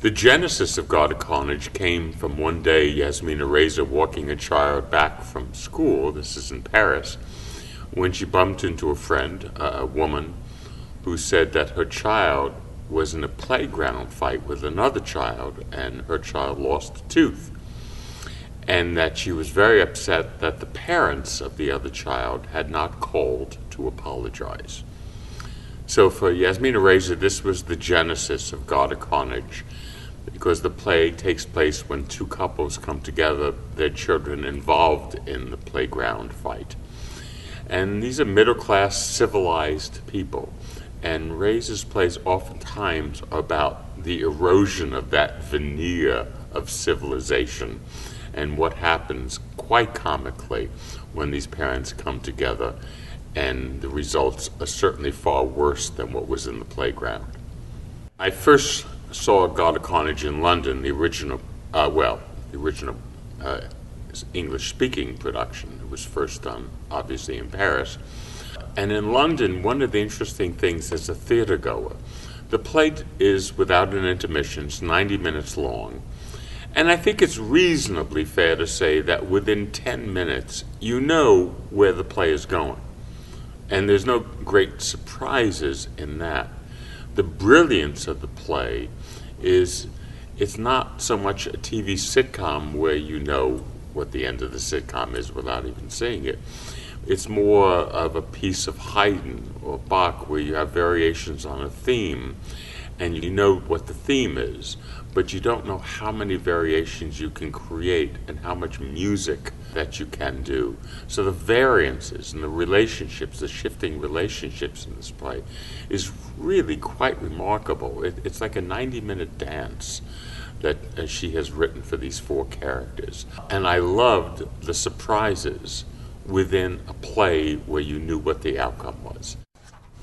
The genesis of God of Carnage came from one day Yasmina Reza walking a child back from school, this is in Paris, when she bumped into a friend, a woman, who said that her child was in a playground fight with another child and her child lost a tooth. And that she was very upset that the parents of the other child had not called to apologize. So for Yasmina Reza, this was the genesis of God of Carnage, because the play takes place when two couples come together, their children involved in the playground fight. And these are middle-class, civilized people. And Reza's plays oftentimes are about the erosion of that veneer of civilization and what happens quite comically when these parents come together, and the results are certainly far worse than what was in the playground. I first saw God of Carnage in London, the original English-speaking production. It was first done, obviously, in Paris. And in London, one of the interesting things as a theater goer, the play is without an intermission, it's 90 minutes long. And I think it's reasonably fair to say that within 10 minutes, you know where the play is going. And there's no great surprises in that. The brilliance of the play is it's not so much a TV sitcom where you know what the end of the sitcom is without even seeing it. It's more of a piece of Haydn or Bach where you have variations on a theme and you know what the theme is, but you don't know how many variations you can create and how much music that you can do. So the variances and the relationships, the shifting relationships in this play is really quite remarkable. It's like a 90-minute dance that she has written for these four characters. And I loved the surprises within a play where you knew what the outcome was.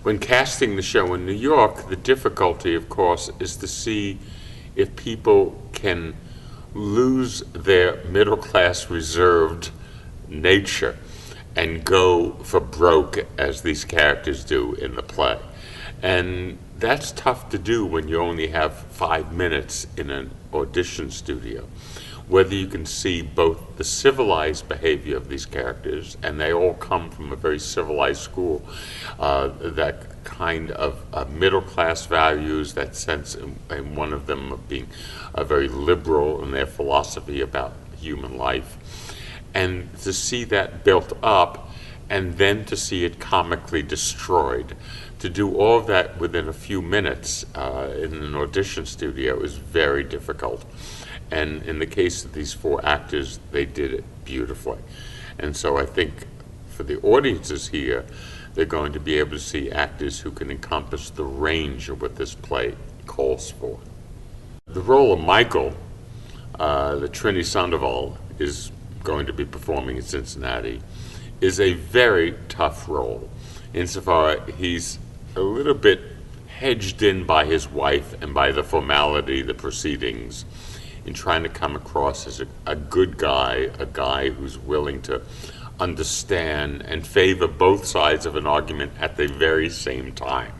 When casting the show in New York, the difficulty, of course, is to see if people can lose their middle-class reserved nature and go for broke as these characters do in the play. And that's tough to do when you only have 5 minutes in an audition studio. Whether you can see both the civilized behavior of these characters, and they all come from a very civilized school, that kind of middle-class values, that sense in one of them of being very liberal in their philosophy about human life, and to see that built up and then to see it comically destroyed. To do all of that within a few minutes in an audition studio is very difficult. And in the case of these four actors, they did it beautifully. And so I think for the audiences here, they're going to be able to see actors who can encompass the range of what this play calls for. The role of Michael, that Trini Sandoval is going to be performing in Cincinnati, is a very tough role, insofar he's a little bit hedged in by his wife and by the formality, the proceedings, in trying to come across as a good guy, a guy who's willing to understand and favor both sides of an argument at the very same time.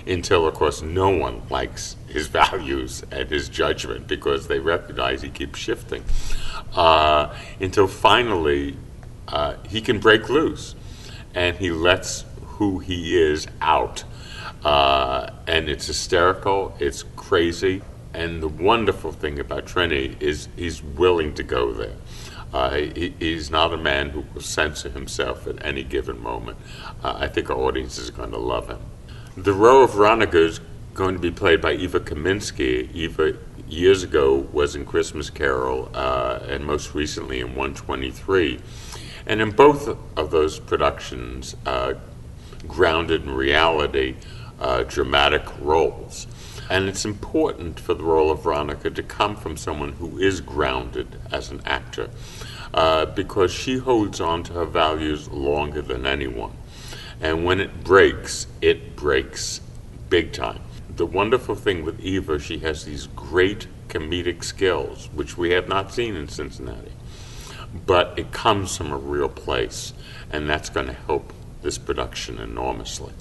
Until, of course, no one likes his values and his judgment because they recognize he keeps shifting. Until finally he can break loose and he lets who he is out. And it's hysterical, it's crazy. And the wonderful thing about Trini is he's willing to go there. He's not a man who will censor himself at any given moment. I think our audience is going to love him. The role of Veronica is going to be played by Eva Kaminsky. Eva, years ago, was in Christmas Carol, and most recently in 123. And in both of those productions, grounded in reality, dramatic roles. And it's important for the role of Veronica to come from someone who is grounded as an actor, because she holds on to her values longer than anyone. And when it breaks big time. The wonderful thing with Eva, she has these great comedic skills, which we have not seen in Cincinnati. But it comes from a real place, and that's going to help this production enormously.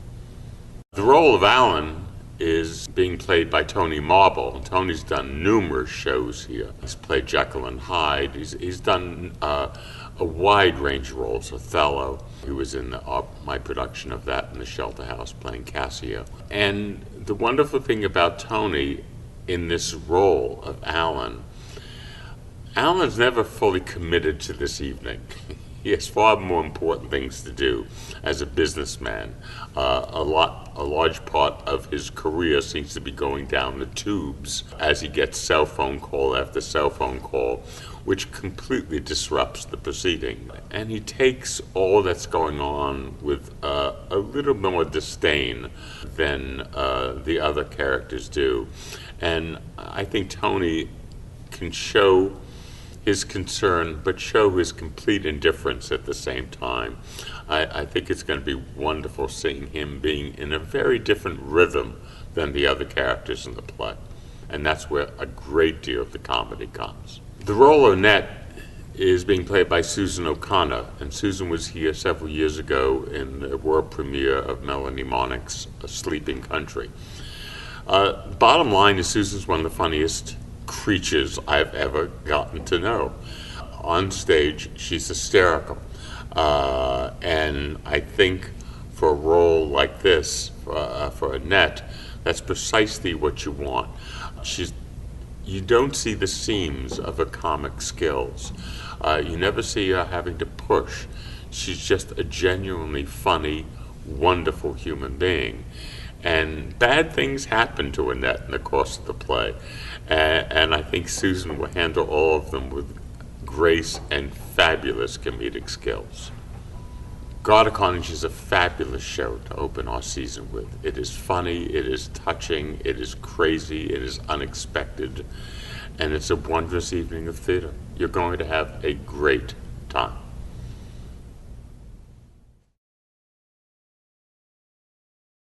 The role of Alan is being played by Tony Marble. Tony's done numerous shows here. He's played Jekyll and Hyde. He's done a wide range of roles. Othello. He was in my production of that in the Shelter House playing Cassio. And the wonderful thing about Tony in this role of Alan's never fully committed to this evening. He has far more important things to do as a businessman. A large part of his career seems to be going down the tubes as he gets cell phone call after cell phone call, which completely disrupts the proceeding. And he takes all that's going on with a little more disdain than the other characters do. And I think Tony can show his concern, but show his complete indifference at the same time. I think it's going to be wonderful seeing him being in a very different rhythm than the other characters in the play. And that's where a great deal of the comedy comes. The role of Annette is being played by Susan O'Connor, and Susan was here several years ago in the world premiere of Melanie Monick's A Sleeping Country. Bottom line is Susan's one of the funniest creatures I've ever gotten to know. On stage, she's hysterical. And I think for a role like this, for Annette, that's precisely what you want. You don't see the seams of her comic skills. You never see her having to push. She's just a genuinely funny, wonderful human being. And bad things happen to Annette in the course of the play. And I think Susan will handle all of them with grace and fabulous comedic skills. God of Carnage is a fabulous show to open our season with. It is funny, it is touching, it is crazy, it is unexpected, and it's a wondrous evening of theater. You're going to have a great time.